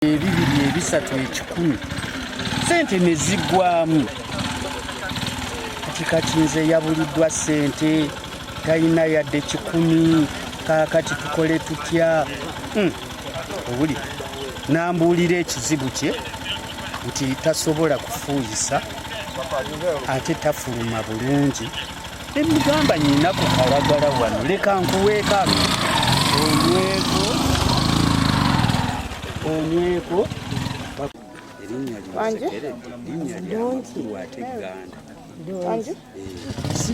Ebibiri ebisatu ekikumi sente ne ziggwamu kati nze yabuliddwa sente talina yadde 10 kaakati tukole tutya obuli nambuulira ekizibu kye nti tasobola kufuuyisa ate tafuluma bulungi nemugamba nyina ku kalagala wano leka nkuweeka onyweko erinnya lyamukulu ate Gganda si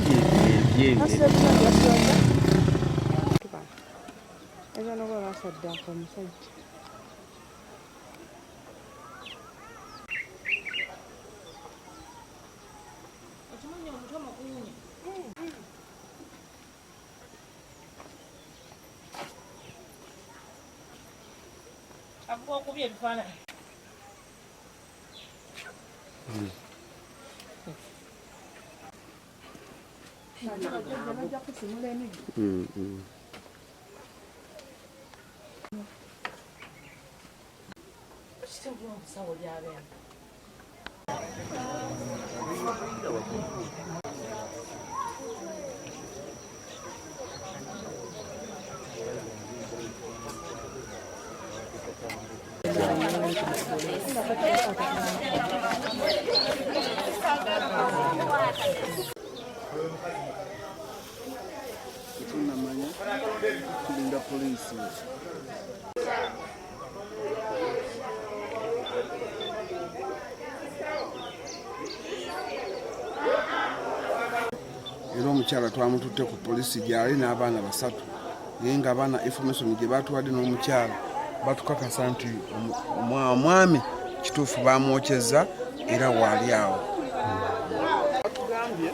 tunamanya kulinda polisi era omukyala twamututte ku polisi gyali n'abaana 3 naye nga abaana information gye batuwadde n'omukyala batukakasa nti omwami kituufu bamwokyeza era waali awo batugambye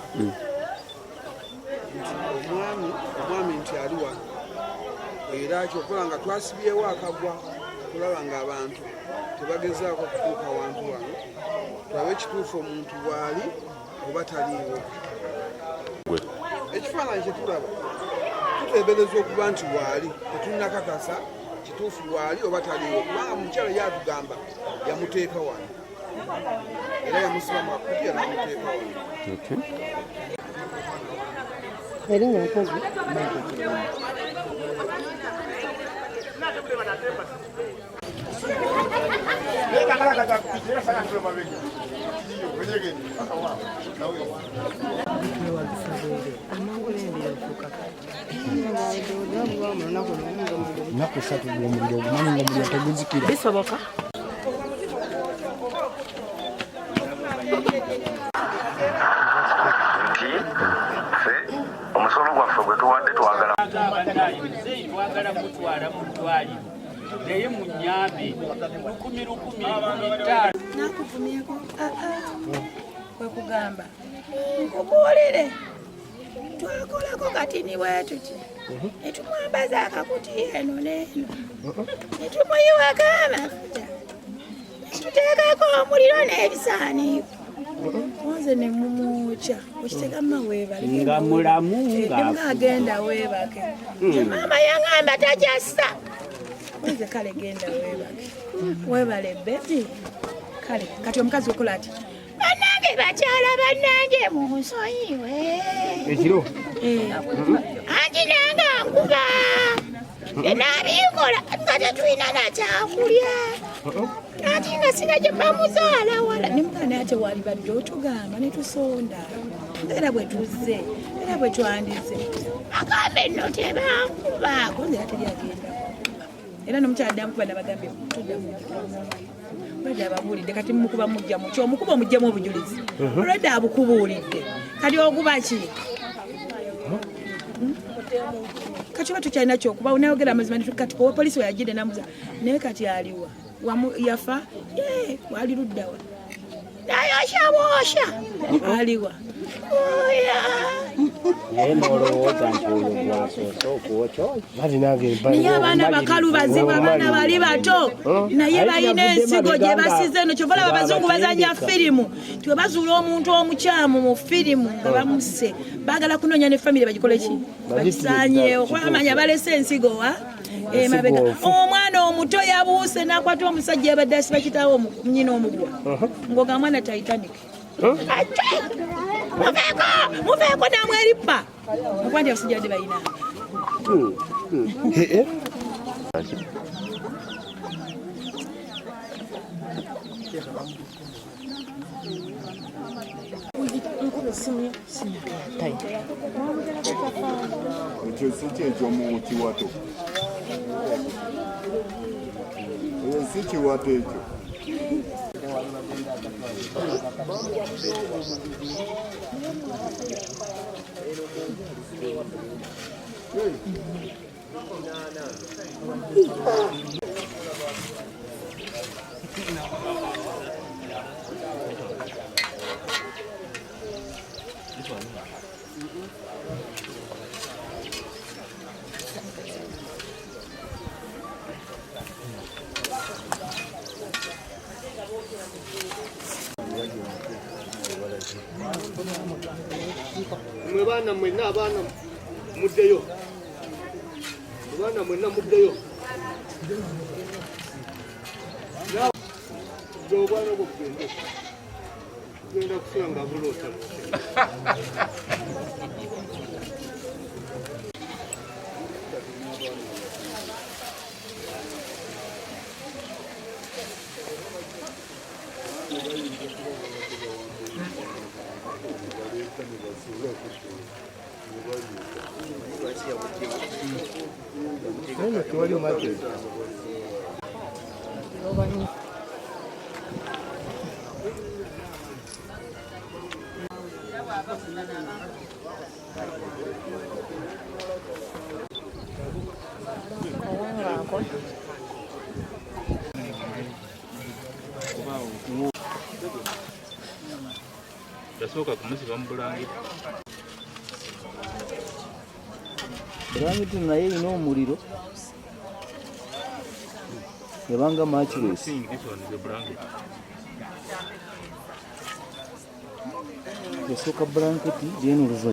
omwami nti aliwa era kyokola nga twasibyewo akagwa kulaba nga abantu tebagezaako kutuuka wantu wano tulabe ekituufu omuntu waali oba taliiwo ekifaananyi kyetulaba tuteebereza okuba nti waali tetulinakakasa kituufu waali oba taliiwo kubanga mukyala yatugamba yamuteeka wano era yamusiba makutiya namuteeka wano erinnya mpozi ennaku 3 gw'omuliro ogumanyi ng'omuliro teguzikira bisoboka omusolo gwaffe gwe tuwadde twagala mutwala mu ddwaliro naye munyambe 10,000 nakuvumyeko kwekugamba nkubuulire twakolako katini bwetuti netumwambaza akakutiya eno neeno netumuyiwako amafuta netuteekako omuliro n'ebisaaniiko nze nemumuukya okitegamma weebale nga mulamu nga agenda weebake maama yaŋŋamba takyassa nze kale genda weebake weebale bebi kale kati omukazi okola ati bannange bakyala bannange munsonyiwe ekiro anti nange nkuba enaabikola nga tetulina nakyakulya ati nga sina gye bamuzaala wala nemugana ate walibadde otugamba netusonda era bwe tuzze era bwe twandize agambe nno tebankubaako nze ate lyagenda era nomukyala ddamukuba nabagambye tuddamu olwedde ababuulidde kati mukuba mujjamu kyomukuba omugjamu obujulizi olwedde abukubuulidde kati oguba ki kati oba tukyalina kyokuba nayogera amazima kati owa polisi weyagidde namuza naye kati aliwa yafa wali luddawa nayoshabwosha aliwa naye nolowooza nti oyo gwasoose okwokya naye abaana bakalu bazibu abaana bali bato naye balina ensigo gye basize eno kyova olaba abazungu bazanya firimu tiwebazuula omuntu omukyamu mu firimu nga bamusse baagala kunoonya ne famire bagikole ki bagisaanyeewo kuba bamanya balese ensigo wa mabega omwana omuto yabuuse n'akwata omusajja yabadde asiba kitaawo nnyina omugwa ngoga mwana Titanic muveeko namwerippa okwandi abasajja badde balina ekyo si kyekyo mu kiwato si kiwato ekyo mwe baana mwenna abaana muddeyo abaana mwenna muddeyo obwana bwo genda kusula nga buloota yasooka kumusiba mu bulangiti bulangiti naye erina omuliro yabanga matires yasooka blanketi lyeno luva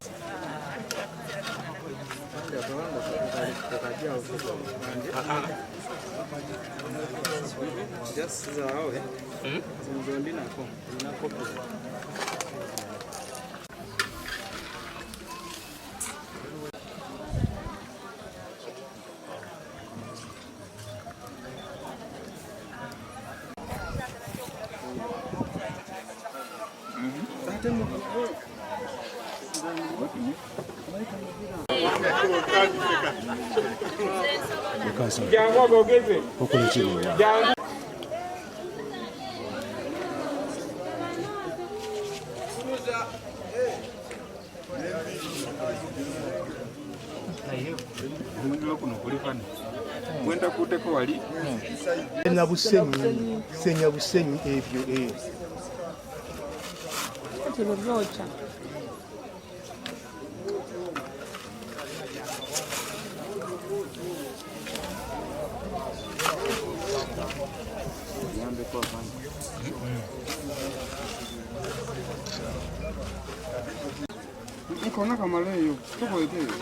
mwenda kuteko wali na busenyi senya busenyi ebyo nikona kamaleyo tukoeteyo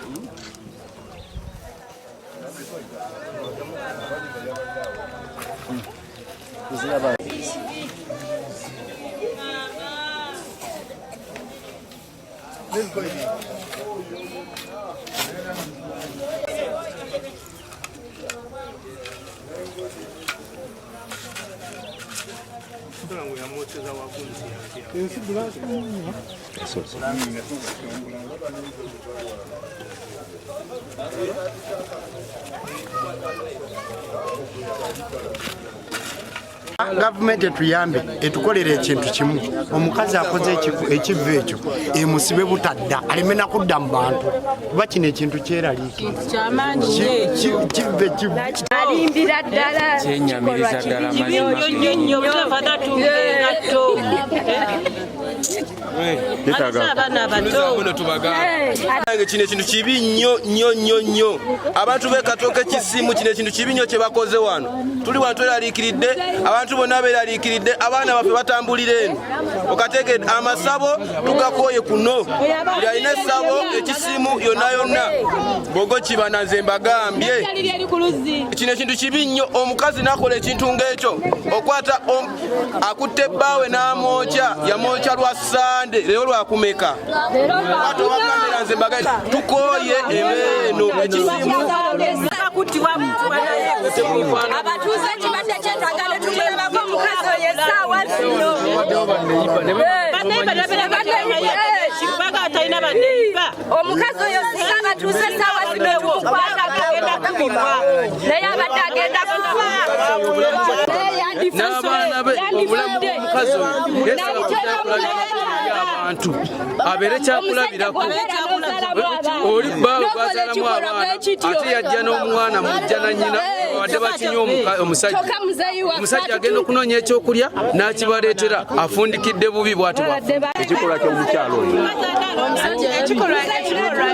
Gavumenti etuyambe etukolera ekintu kimu omukazi akoze ekivu ekyo emusibe butadda alimena kudda mu bantu kuba kino ekintu kyeraliikiriza kive alimbira ddala kyenyamiriza ddala kino ekintu kibi nnyo abantu b'ekatooke kisimu kino ekintu kibi nnyo kye bakoze wano tuli wano tweraliikiridde abantu abantu bonna beeraliikiridde abaana baffe batambulira eno okategedde amasabo tugakooye kuno buli alina essabo ekisimu yonna yonna bogo kibana nze mbagambye kino ekintu kibi nnyo omukazi nakola ekintu ng'ekyo okwata akutte bbaawe n'amwokya yamwokya lwa sande leero lwakumeka ate obakamera nze mbagambye tukooye ebeeno ekisimu abatuuze kibadde kyetagala tumulabako omukazi oyo essaawa zino omukazi oyo singa abatuuze essaawa zino tumukwata agenda kubibwa naye abadde agenda kufa n'abaana be obulamu bw'omukazi oyo abantu abeere kyakulabirako oli bbaawe gwazalamu abaana ate yajja n'omwana mujja na nnyina wadde bakinye omusajja agenda okunoonya ekyokulya n'akibaleetera afundikidde bubi bwati ekikolwa ky'omukyalo oyo ekikolwa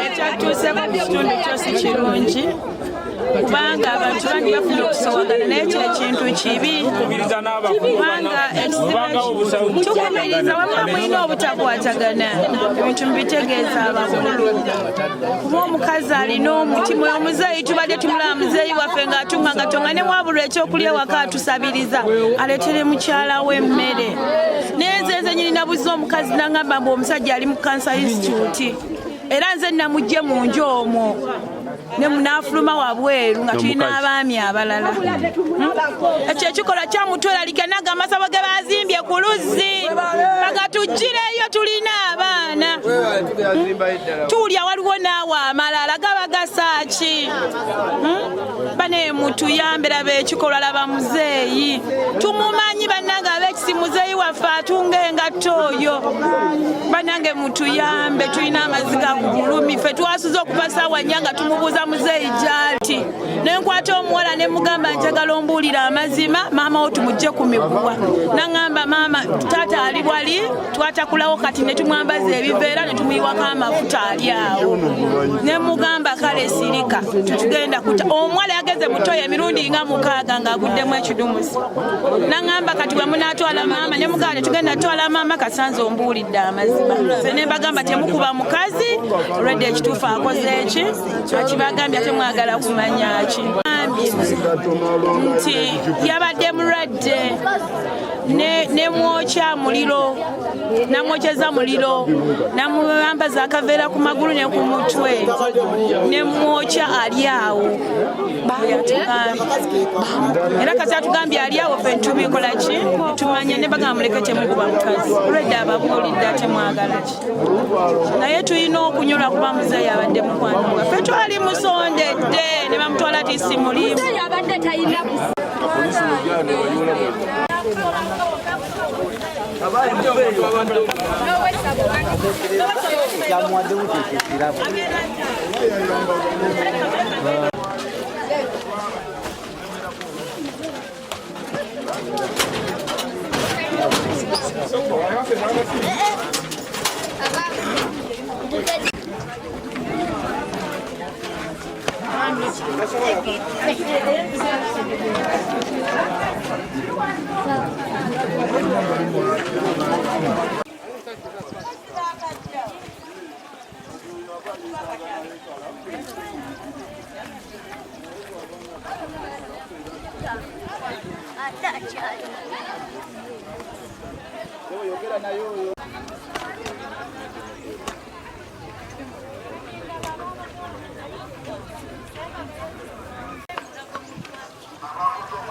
ekyatuuse mu kitundu kyosi kirungi kubanga abantu bangi bafuna okusowagana naye kino ekintu kibi kubanga tukumiriza wamma mulina obutakwatagana ebintu mubitegeeza abakulu kuba omukazi alina omutima oyo omuzeeyi tubadde tumulaba muzeeyi waffe ng'atunganga ne wabulwa ekyokulya waka atusabiriza aleetere mukyala w'emmere naye nze nyirina buzza omukazi nangamba mbu omusajja ali mu Cancer Institute era nze namugye mu nju omwo ne munafuluma wabweru nga tulina abaami abalala ekyo ekikolwa kyamutweralika naga amasabo ge bazimbye ku luzzi bagatuggireyo tulina abaana tuwulya waliwo naawe amalala gaba gasaaki bane mutuyambe laba ekikolwa laba muzeeyi tumumanyi bannange abekisi muzeeyi waffe atunga engatto oyo bannange mutuyambe tulina amaziga kulumi ffe twasuze okuva saawa nnya nga tumubuuza muzeeyi gy'ati nenkwata omuwala ne mugamba njagala ombuulira amazima maama wo tumugye ku miguwa naŋŋamba maama taata ali wali twatakulawo kati ne tumwambaza ebiveera ne tumuyiwako amafuta ali awo ne mugamba kale sirika tutugenda kuta omuwala yageze mutoyo emirundi nga 6 ng'aguddemu ekidumusi naŋŋamba kati bwe munaatwala maama ne mugamba tugenda twala maama kasanze ombuulidde amazima nze ne mbagamba temukuba mukazi olwedde ekituufu akoze eki akibagambye ate mwagala kumanya ki nti yabadde mulwadde ne mwokya muliro namwokyeza muliro namwambaza akaveera ku magulu ne ku mutwe ne mwokya ali awo era kasi atugambye ali awo ffe ntubikola ki tumanye ne bagamba muleke temukuba mukazi olwedde ababuulidde ate mwagala ki naye tulina okunyolwa kuba muzeeyi abadde mukwano waffe twali musondedde ne bamutwala ti si mulimu abadde talina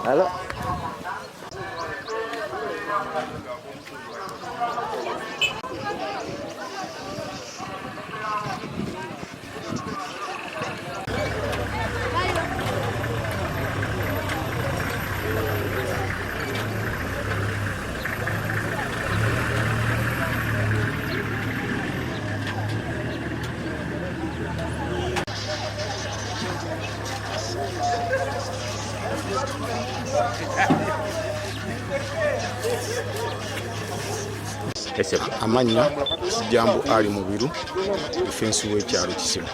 Halo. Amanya Kijambo Ali Mubiru defense w'ekyalo Kisimu.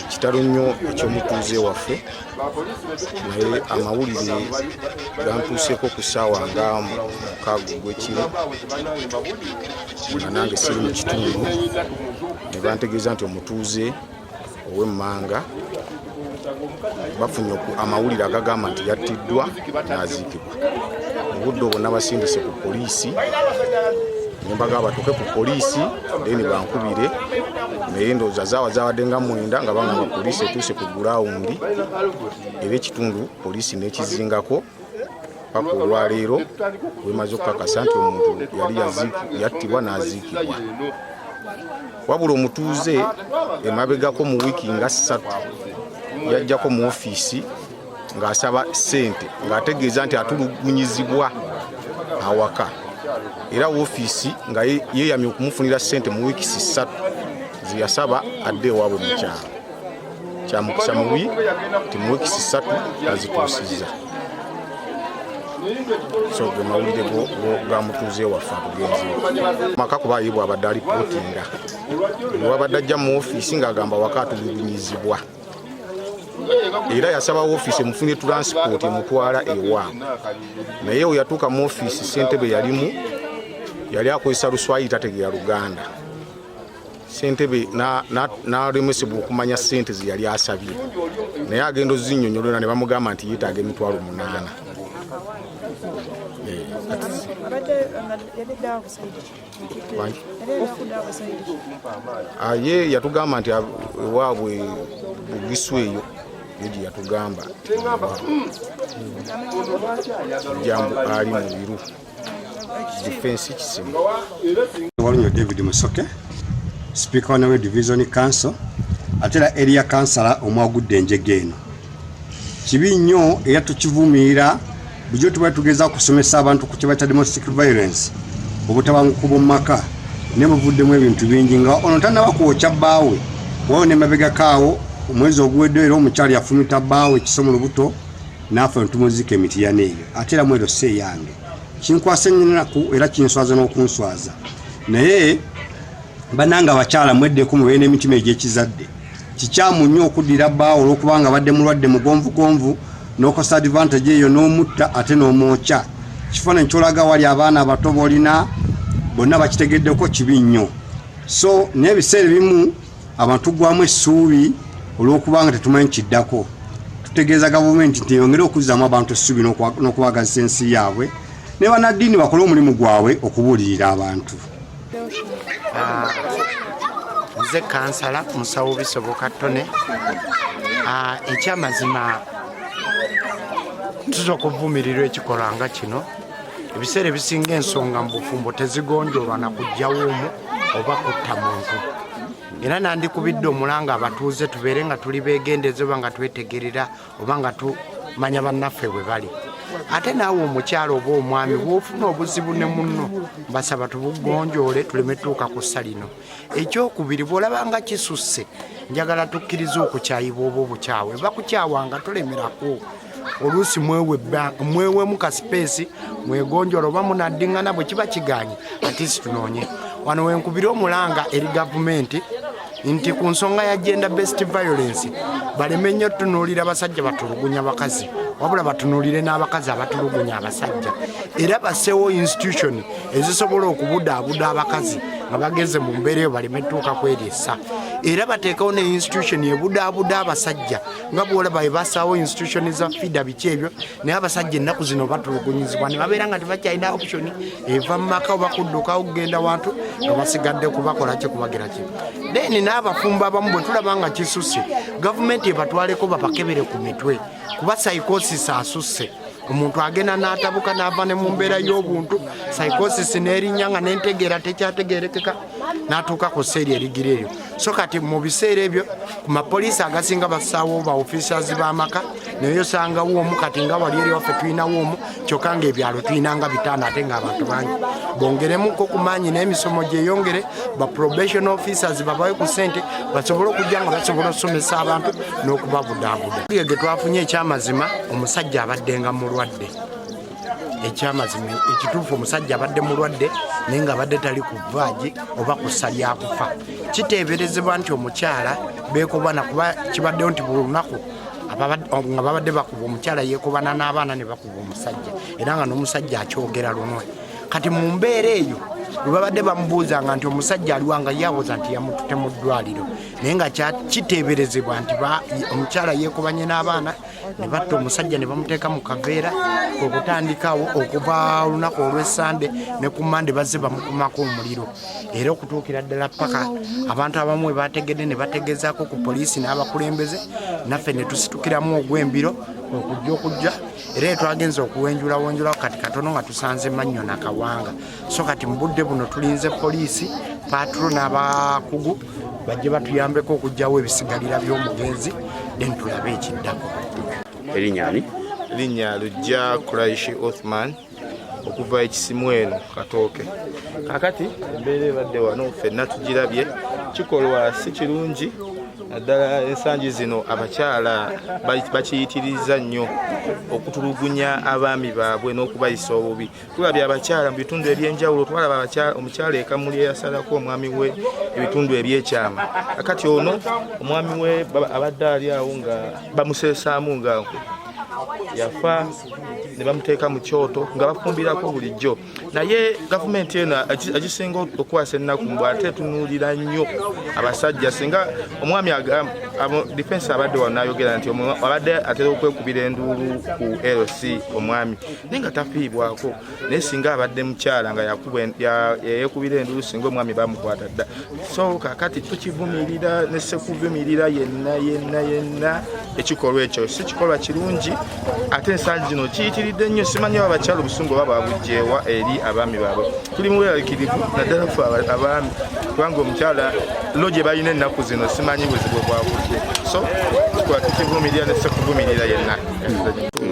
Kitalo nnyo ekyomutuuze waffe naye amawulire gantuuseeko ku ssaawa nga mukaaga ogw'ekiro nga nange siri mu kitundu ne bantegeeza nti omutuuze ow'Emmanga bafunye amawulire agagamba nti yattiddwa n'aziikibwa. Mu budde obwo nabasindise ku poliisi ne mbagamba batuuke ku poliisi then bankubire naye ndowooza zaawa zaabadde nga 9 nga bangamba poliisi etuuse ku gulawundi era ekitundu poliisi n'ekizingako paka olwaleero wemaze okukakasa nti omuntu yali yattibwa n'aziikibwa. Wabula omutuuze emabegako mu wiiki nga 3 yajjako mu ofiisi ng'asaba ssente ng'ategeeza nti atulugunyizibwa awaka era ofiisi nga yeeyamye okumufunira ssente mu wiiki 3 ziyasaba adde ewaabwe mu kyalo. Kyamukisa mubi nti mu wiiki 3 azituusizza. So ge mawulire ga mutuuze waffe atugenze maka kuba ye bw'abadde alipootinga bw'abadde ajja mu ofiisi ng'agamba waka atulugunyizibwa era yasaba ofiisi emufunye transport emutwala ewaabwe naye we yatuuka mu ofiisi ssentebe yali akozesa Luswayiri tategeera Luganda. Ssentebe n'alemesebwa okumanya ssente ze yali asabye naye agenda ozinnyonnyolera ne bamugamba nti yeetaaga emitwalo 8. Ye yatugamba nti ewaabwe Bugiswa eyo gye yatugamba Kijambo Ali Mubiru defense Kisimu. Walunyo David Musoke Speaker wa Division Council atera area councilor omwagudde enjege eno. Kibi nnyo era tukivumiira bujo tuba tugeza kusomesa abantu ku kiba kya domestic violence obutabanguko mu maka ne muvuddemu ebintu bingi nga ono tanaba kuwokya bbaawe wone mabega kaawo omwezi ogwedde era omukyali afumita bbaawe ekisomo lubuto n'afa ntumuzika emiti ya neeyo atera mwero se yange kinkwasa nnyinaku era kinswaza n'okunswaza naye bananga abakyala mweddeko mu beene emitima egy'ekizadde kikyamu nnyo okuddira bbaawe olw'okubanga badde mulwadde mugonvugonvu n'okosa advantage eyo n'omutta ate n'omwokya kifaananyi kyolaga wali abaana abato boolina bonna bakitegeddeko kibi nnyo. So n'ebiseera ebimu abantu gwamu essuubi olw'okubanga tetumanyi kiddako tutegeeza gavumenti nti yongere okuzzaamu abantu essuubi n'okubagazisa ensi yaabwe ne bannaddiini bakole omulimu gwabwe okubuulirira abantu. Nze kansala musawo bisoboka ttone ekyamazima tuza okuvumirirwa ekikolwa nga kino ebiseera ebisinga ensonga mu bufumbo tezigonjoolwa na kujjawo omu oba kutta muntu era nandikubidde omulanga abatuuze tubeere nga tuli beegendeze oba nga twetegerera oba nga tumanya bannaffe bwe bali ate naawe omukyalo oba omwami bw'ofuna obuzibu ne munno basaba tubugonjoole tuleme tuuka ku ssa lino. Ekyokubiri bw'olaba nga kisusse njagala tukkiriza okukyayibwa oba obukyawe bakukyawanga tolemerako oluusi mwewemu ka space mwegonjola oba munaddingana bwe kiba kiganye ate situnoonye wano wenkubira omulanga eri gavumenti nti ku nsonga ya gender based violence baleme nnyo tunuulira abasajja batulugunya bakazi wabula batunuulire n'abakazi abatulugunya abasajja era baseewo institution ezisobola okubudaabuda abakazi nga bageze mu mbeera eyo baleme tuuka kweryesa era bateekawo ne institution ebudaabuda abasajja nga bwolaba bwe basaawo institution za fida biki ebyo naye abasajja ennaku zino batulugunyizibwa ne babeera nga tebakyalina option eva mu maka oba kudduka okugenda wantu nga basigadde kubakola ki kubagira ki then n'abafumbo abamu bwe tulaba nga kisusse gavumenti ebatwaleko babakebere ku mitwe kuba psychosis asusse omuntu agenda n'atabuka n'ava ne mu mbeera y'obuntu psychosis n'erinnya nga n'entegeera tekyategeerekeka n'atuuka ku sseeri erigira eryo. So kati mu biseera ebyo ku mapoliisi agasinga bassaawo ba officers b'amaka naye osangawo omu kati nga wali eri waffe tulinawo omu kyokka ng'ebyalo tulinanga 5 ate ng'abantu bangi bongeremuko ku maanyi n'emisomo gyeyongere ba probation officers babawe ku ssente basobole okujja nga basobola okusomesa abantu n'okubabudaabuda. Ge twafunye ekyamazima omusajja abaddenga mulwadde ekyamazima ekituufu omusajja abadde mulwadde naye nga abadde tali kuvaaji oba kussa lyakufa. Kiteeberezebwa nti omukyala beekobana kuba kibaddeyo nti buli lunaku nga babadde bakuba omukyala yeekobana n'abaana ne bakuba omusajja era nga n'omusajja akyogera lunwe. Kati mu mbeera eyo bwe babadde bamubuuzanga nti omusajja aliwanga yawoza nti yamutute mu ddwaliro naye nga kiteeberezebwa nti omukyala yeekobanye n'abaana ne batta omusajja ne bamuteeka mu kaveera okutandikawo okuva olunaku olw'Essande ne ku Mande bazze bamukumako omuliro era okutuukira ddala paka abantu abamu we bategedde ne bategezaako ku poliisi n'abakulembeze naffe ne tusitukiramu ogw'embiro okujja era twagenze okuwenjulawonjulawo kati katono nga tusanze Mannyo na Kawanga. So kati mu budde buno tulinze poliisi patro n'abakugu bajje batuyambeko okujjawo ebisigalira by'omugenzi then tulabe ekiddako. Linnya Lujja Kuraishi Othman okuva ekisimu eno Katooke. Kakati embeera ebadde wano ffenna tugirabye kikolwa si kirungi naddala ensangi zino abakyala bakiyitiriza nnyo okutulugunya abaami baabwe n'okubayisa obubi. Tulabye abakyala mu bitundu eby'enjawulo, twalaba omukyala ekamuli eyasalako omwami we ebitundu ebyekyama. Kakati ono omwami we abadde ali awo nga bamuseesaamu nga yafa ne bamuteeka mu kyoto nga bafumbirako bulijjo. Naye gavumenti eno agisinga okwasa ennaku mbw ate tunuulira nnyo abasajja. Singa omwami defense abadde wanayogera nti abadde atera okwekubira enduulu ku LC omwami naye nga tafiibwako, naye singa abadde mukyala nga yeekubira enduulu singa omwami bamukwata dda. So kakati tukivumirira ne sekuvumirira yenna ekikolwa ekyo si kikolwa kirungi ate ensangi zino kiyitiridde nnyo. Simanyi abakyala obusungu oba babugyewa eri abaami baabwe. Tuli muweeraliikirivu naddala ffe abaami kubanga omukyala lo gye balina ennaku zino simanyi bwezibwe bwabudde. So tukola tukivumirira ne sekuvumirira yenna.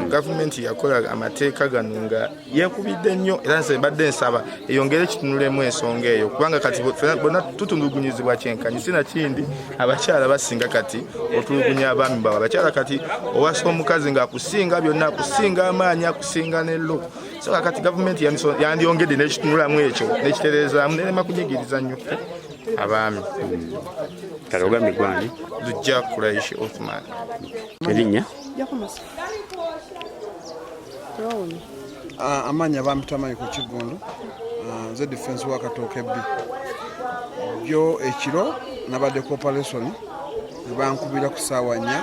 Gavumenti yakola amateeka gano nga yeekubidde nnyo era nze mbadde nsaba eyongere kitunulemu ensonga eyo kubanga kati bonna tutulugunyizibwa kyenkanyi. Sina kindi abakyala basinga kati otulugunya abaami baabwe. Abakyala kati owasa omukazi ng'akusinga byonna, akusinga amaanyi, akusinga n'ello. So kati gavumenti yandyongedde n'ekitunulamu ekyo n'ekitereezaamu nerema kunyigiriza nnyo abaami. Kale ogambe gwani? Lujja Kuraishi Othman. Erinnya? Amanya bampitamanyi ku Kigundu, nze defense wa Katooke B. Byo ekiro nabadde operation bankubira ku ssaawa 4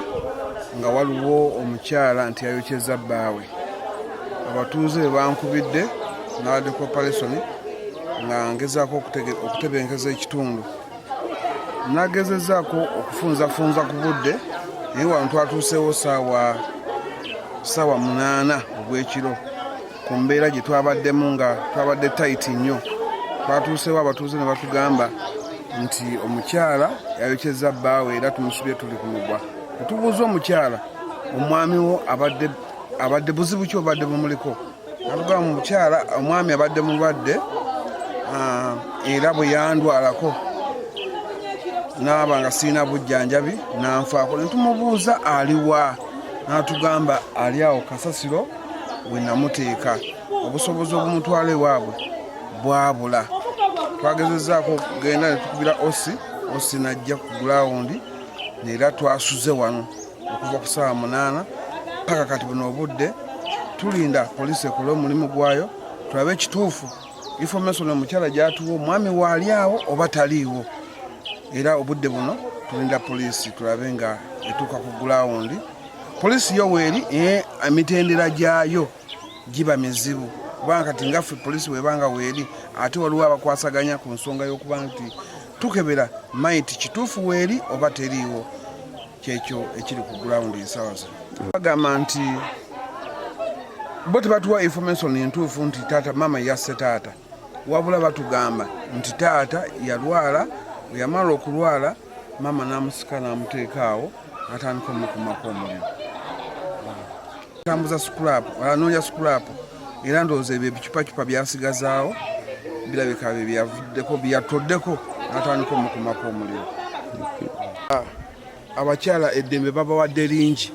nga waliwo omukyala nti yayokyeza bbaawe. Abatuuze bankubidde nabadde operation nga ngezaako okutebenkeza ekitundu. Nagezezaako okufunzafunza ku budde naye wano twatuuseewo ssaawa 8 ogw'ekiro ku mbeera gye twabaddemu nga twabadde tight nnyo. Twatuuseewo abatuuze ne batugamba nti omukyala yayokyeza bbaawe era tumusubye tuli ku mugwa. Netubuuza omukyala omwami wo abadde buzibu ki obadde bumuliko. Natugamba omukyala omwami abadde mulwadde era bwe yandwalako naaba nga sirina bujjanjabi nanfaako. Ne tumubuuza aliwa, n'atugamba ali awo kasasiro we namuteeka, obusobozi obumutwala ewaabwe bwabula. Twagezezaako okugenda ne tukubira osi najja ku gulawundi era twasuze wano okuva ku ssaawa 8 paka kati buno obudde tulinda poliisi ekole omulimu gwayo tulabe ekituufu information omukyala gyatuwa omwami waali awo oba taliiwo. Era obudde buno tulinda poliisi tulabe nga etuuka ku gulawundi. Poliisi yo weeri emitendera gyayo giba mizibu kubanga kati ngaffe poliisi webanga weeri ate waliwo abakwasaganya ku nsonga y'okuba nti tukebera maiti kituufu weeri oba teriiwo. Kyekyo ekiri ku gulawundi ensaawa zino. Bagamba nti bo tebatuwa information entuufu nti taata mama yasse taata, wabula batugamba nti taata yalwala, yamala okulwala mama n'amusika n'amuteeka awo n'atandika omukumako omuliro. Tambuza scrap anoonya scrap era ndowooza ebyo ebicupacupa byasigazaawo birabika byavuddeko byatoddeko n'atandika omukumako omuliro. Abakyala eddembe babawadde lingi,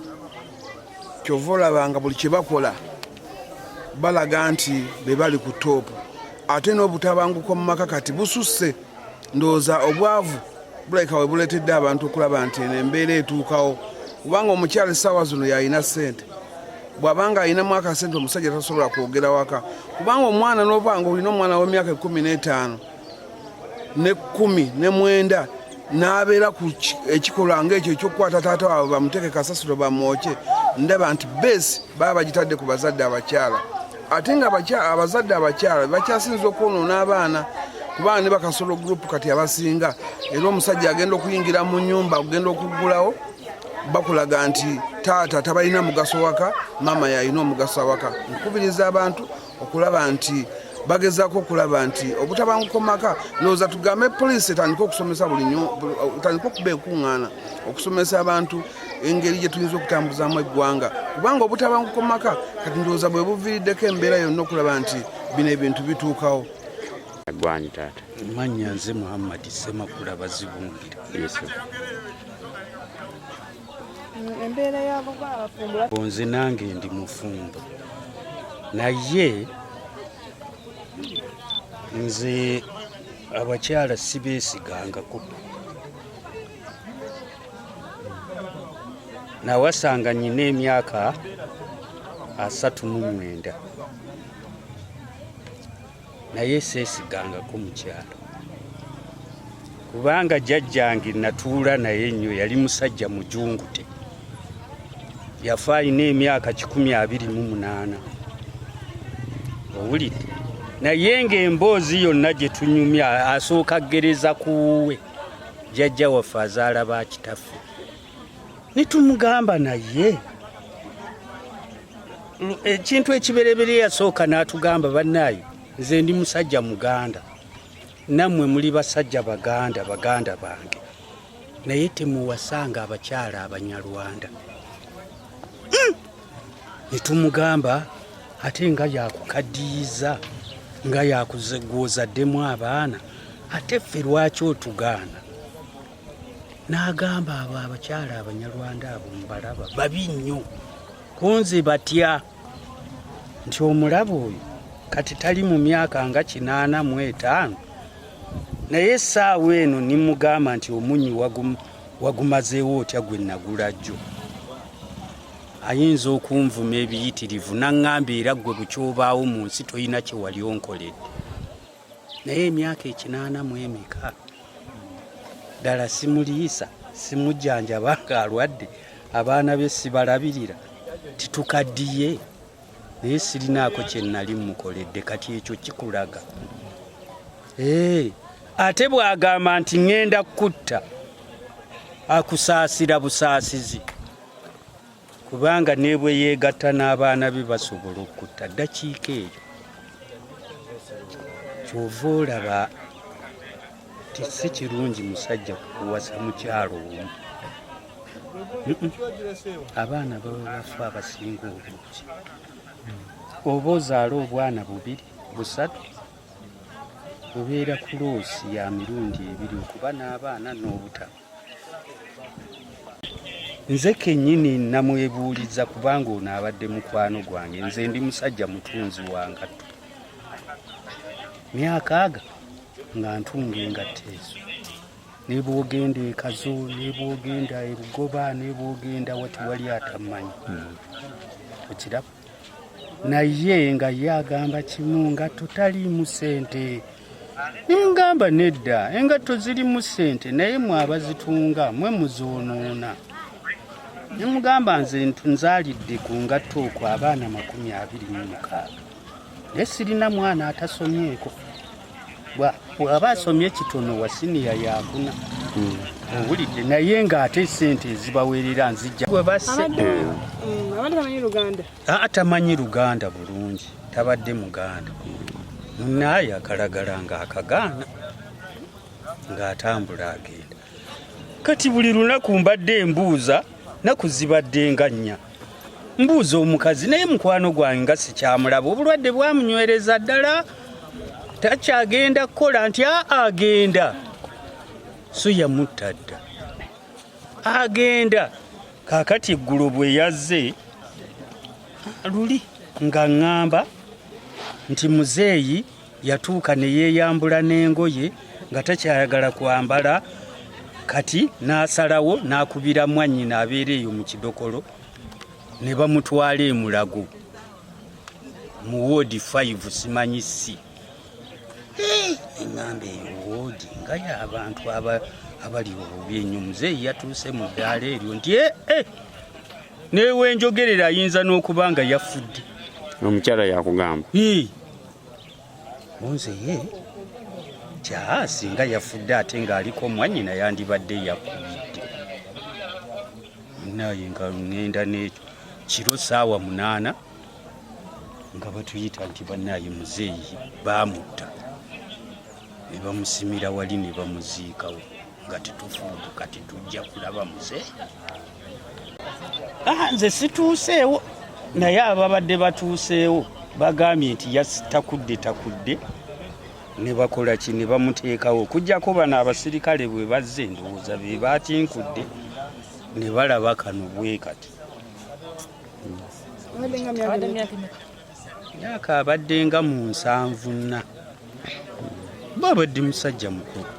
kyova olabanga buli kye bakola balaga nti be bali ku toopu ate n'obutabanguko mu maka kati bususse ndowooza obwavu bulabika we buleetedde abantu okulaba nti eno embeera etuukawo kubanga omukyala essaawa zino yalina ssente bw'abanga alinamu akasente omusajja tasobola kwogera waka kubanga omwana n'obanga olina omwana w'emyaka 15 ne 10 ne 9 n'abeera ku ekikolwa ng'ekyo ekyokukwata taata waabwe bamuteeke kasasiro bamwoke ndaba nti beesi baba bagitadde ku bazadde abakyala ate nga abazadde abakyala bakyasinza okwonoona abaana kubanga ne bakasolo gurupu kati abasinga era omusajja agenda okuyingira mu nnyumba okugenda okuggulawo bakulaga nti taata tabalina mugaso waka mama yalina omugaso waka nkubiriza abantu okulaba nti bagezaako okulaba nti obutabanguko maka ndowooza tugambe poliisi etandika okusomesa etandika okuba ekuŋŋaana okusomesa abantu engeri gye tuyinza okutambuzaamu eggwanga kubanga obutabanguko maka kati ndowooza bwe buviiriddeko embeera yonna okulaba nti bino ebintu bituukawo. Gwanyi taata? Mannya nze Muhammad Ssemakula Bazibungira. Embeera y'abo bafumbula. Nze nange ndi mufumbo naye nze abakyala sibeesigangako nawasanga nyina emyaka 39 naye seesigangako mukyalo kubanga jjajjange natuula naye nnyo yali musajja mujungute yafa alina emyaka 28 owulidde naye ng'emboozi yonna gye tunyumya asooka gereza kuwe jjajja waffe azaala ba kitaffe nitumugamba naye ekintu ekiberebere yasooka n'atugamba bannaayo nze ndi musajja muganda nammwe muli basajja baganda bange naye temuwasanga abakyala abanyarwanda nitumugamba ate nga yakukaddiyiza nga yakuzegwozaddemu abaana ate ffe lwaki otugaana n'agamba abo abakyala abanyarwanda abo mubalaba babi nnyo kunze batya nti omulaba oyo kati tali mu myaka nga 85 naye essaawa eno nimugamba nti omunyi wagumazeewo otya gwe nagula jjo ayinza okunvuma ebiyitirivu naŋŋamba era gwe bukyobaawo mu nsi tolina kye wali onkoledde naye emyaka 84 ddala simuliisa simujjanjaba ng'alwadde abaana be sibalabirira titukaddiye naye sirinaako kye nnali mukoledde kati ekyo kikulaga ate bw'agamba nti ŋŋenda kutta akusaasira busaasizi kubanga ne bwe yeegatta n'abaana be basobola okutta ddakiika eyo kyova olaba ti si kirungi musajja kuwasa mukyalo omu abaana baba bafa abasinga obungi oba ozaala obwana 2 3 obeera ku loosi ya mirundi 2 okuba n'abaana n'obutaba nze kennyini namwebuuliza kubanga ono abadde mukwano gwange nze ndi musajja mutunzi wa ngatto myaka aga nga ntunga engatto ezo ne bw'ogenda ekazo ne bw'ogenda erugoba ne bw'ogenda wati wali atamanyi okiraba naye nga ye agamba kimu ngatto taliimu ssente nengamba nedda engatto zirimu ssente naye mwe abazitunga mwe muzoonoona nimugamba nze nzaalidde ku ngatto okwo abaana 26 naye sirina mwana atasomyeko bw'aba asomye kitono wa siniya yakuna owulidde naye ng'ate sente ezibaweerera nzijja gwe basse atamanyi Luganda bulungi tabadde Muganda naye akalagala ng'akagaana ng'atambula agenda kati buli lunaku mbadde embuuza naku zibadde nga 4 mbuuza omukazi naye mukwano gwange nga sikyamulaba obulwadde bwamunywereza ddala takyagenda kukola nti agenda so yamutta dda agenda kakati eggulu bwe yazze luli nga ŋŋamba nti muzeeyi yatuuka ne yeeyambula n'engoye nga takyayagala kwambala, kati n'asalawo n'akubira mwannyina abeera eyo mu kidokolo ne bamutwala e Mulago mu woodi 5 simanyi si. Eŋŋamba eyo woodi nga y'abantu abali obubi ennyo. Muzeeyi yatuuse mu ddaala eryo nti newenjogerera ayinza n'okuba nga yafudde. Omukyala yakugamba Munzeye kya singa yafudde ate ng'aliko mwannyina yandibadde yakubidde. Naye nga ŋŋenda n'ekyo kiro ssaawa 8 nga batuyita nti bannaye muzeeyi baamutta ne bamusimira wali ne bamuziikawo nga tetufuubuka tetujja kulaba muzeeyi. Nze situuseewo naye ababadde batuuseewo bagambye nti takudde ne bakola ki ne bamuteekawo okuggyako bano abasirikale bwe bazze ndowooza be baatinkudde ne balaba kano bwe kati. Myaka abadde nga mu 74 babadde musajja mukulu.